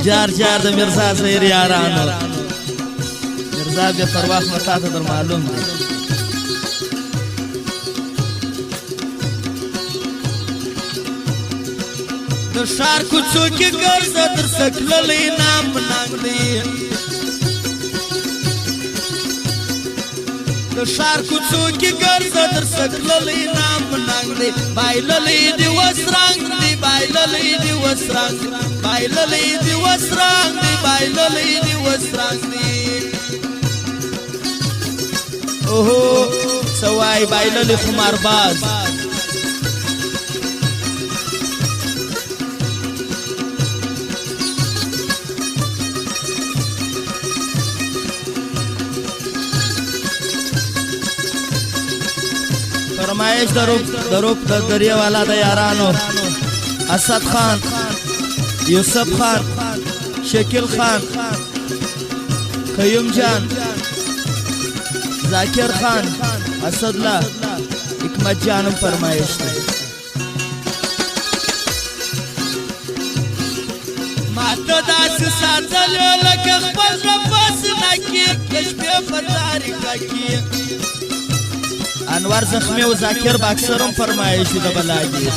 جار جار د مرزا زهیر یارانو مرزا بیا پر وخت متا ته در معلوم دی د ښار کوڅو کې ګرځه در سکللی نام ننګ دی د ښار کوڅو کې ګرځه در سکللی نام ننګ دی بایللی دی وس رنګ دی بایللی دی وس رنګ بایللی دی وس رنګ دی بایللی دی وس رنګ دی اوهو سوای بایللی خمارباز فرمایش دروپ د دریه والا د یارانو اسد خان یوسف خان شکیل خان قیوم جان ذاکر خان اسدالله حکمت جانم فرمایش دی ماته داسې ساتلو لکه خپل نفس نه کې د شپې په تاریکه کې انور زخمی و ذاکر باکسرم فرمایشی د بلاگی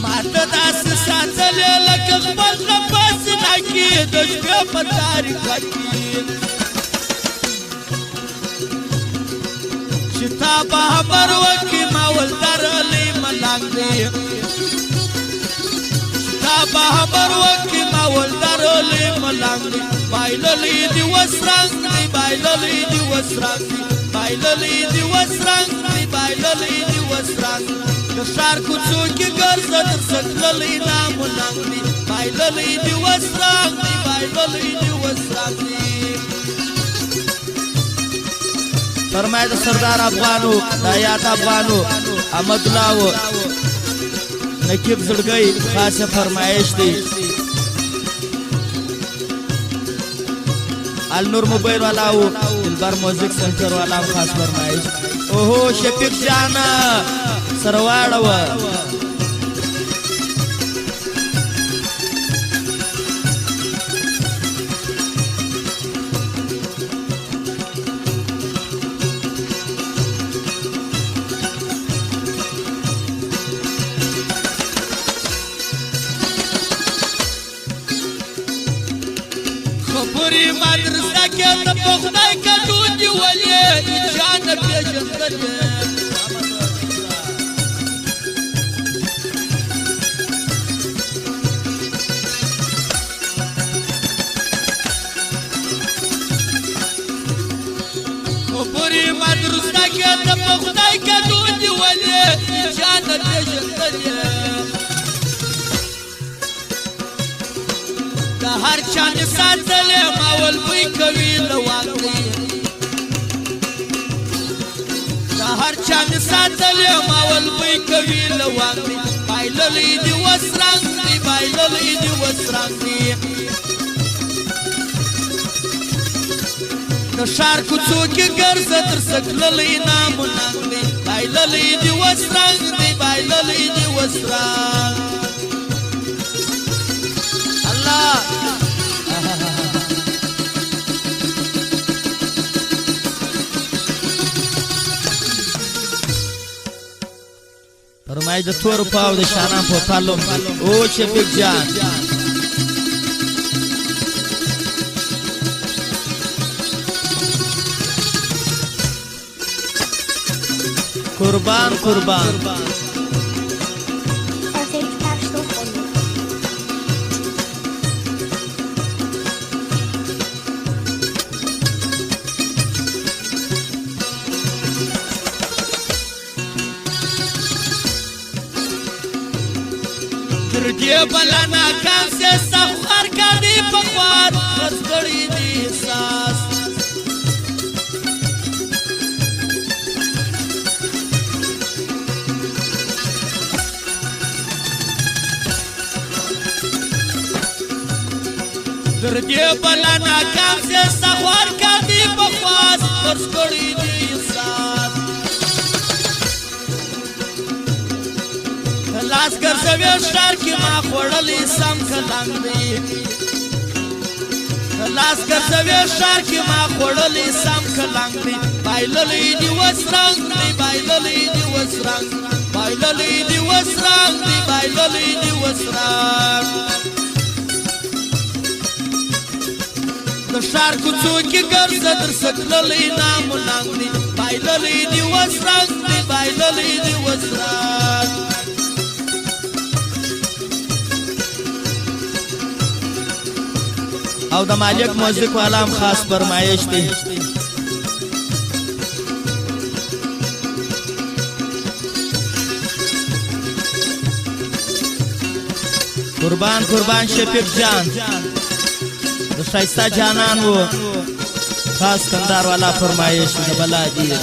ماته داسې ساتلې لکه خپل نفس نه کې د شپې په تاریکه کې چې تا به خبر وکړي ما ولدرلی ملنګ دی تا به خبر وکړي ما ولدرلی ملنګ دی بایللی دی وس رنګ دی بایللی دی وس رنګ دی بایللی دی وس رنګ دی بایللی دی وس رنګ د ښار کوڅو کې ګرځه در سکللی نام ننګ دی بایللی دی وس رنګ دی بایللی دی وس رنګ دی فرمای د سردار افغانو د آیات افغانو احمد الله نقیب زړګی خاصه فرمایش دی النور موبایل والا او دلبر موزیک سنټر والا خاص فرمایش اوهو شفیق جان سرواړه و خبرې مدرسه کې ته په خدای کډو دي ولې جان پېژندلې خبرې مدرسه کې ته په خدای کډو دي ولې جان پېژندلې د هر چا مې ساتلې ما ولبوی کوي لوان دی د هر چا مې ساتلې ما ولبوی کوي لوان دی بایللی دی وس رنګ دی بایللی دی وس رنګ دی د ښار کوڅو کې ګرځه تر سکللی نام ننګ دی بایللی دی وس رنګ دی بایللی دی وس رنګ الله فرمای د تور پاو د شانان په پالوم او شفیق جان قربان قربان تردی بلا ناکام سے سخوار کا دی پخوار خز کری دی احساس تردی بلا ناکام سے سخوار کا دی پخوار خز کری دی احساس لاس ګرځوي ښار کې ما خوړلی سم کلنګ دی لاس ګرځوي ښار کې ما خوړلی سم کلنګ دی بایللی دي اوس رنګ دی بایللی دي اوس رنګ بایللی دي اوس رنګ دی بایللی دي اوس رنګ د ښار کوڅو کې ګرځه در سکللی نام و ننګ دی بایللی دي اوس رنګ دی بایللی دي اوس رنګ او د مالک موزیک والا هم خاص فرمایش دی قربان قربان شفیق جان د شایسته جانان و خاص کندار والا فرمایش د بلا دیر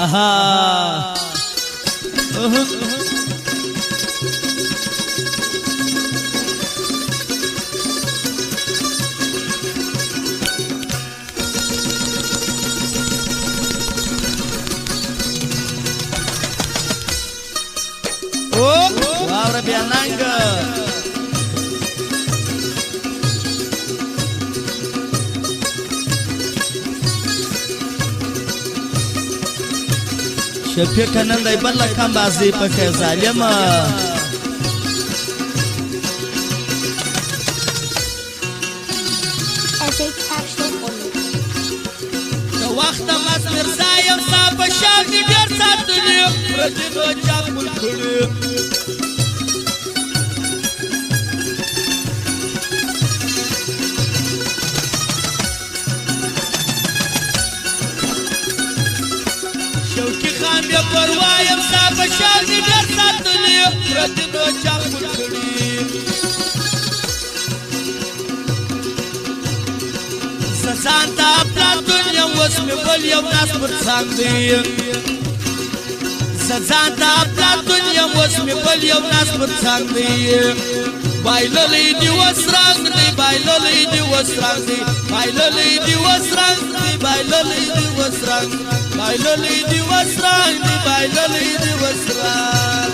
آها واوره بیا ننګ شفیق نن دی بل کم بازی پکې ظالمه د وخت مس مرزا یم ستا په شان دي ډېر ساتلي پردینو چا پل کړي شوقي خان بیا پروا یم ستا په شان دي ډېر ساتلي پردینو چا پل کړي ځان ته افلاطون یم اوس مې بل یو ناس پر څنګ دی ځان ته افلاطون یم اوس مې بل یو ناس پر څنګ دی بایللی دي اوس رنګ دی بایللی دي اوس رنګ دی بایللی دي اوس رنګ دی بایللی دي اوس رنګ بایللی دي اوس رنګ دی بایللی دي اوس رنګ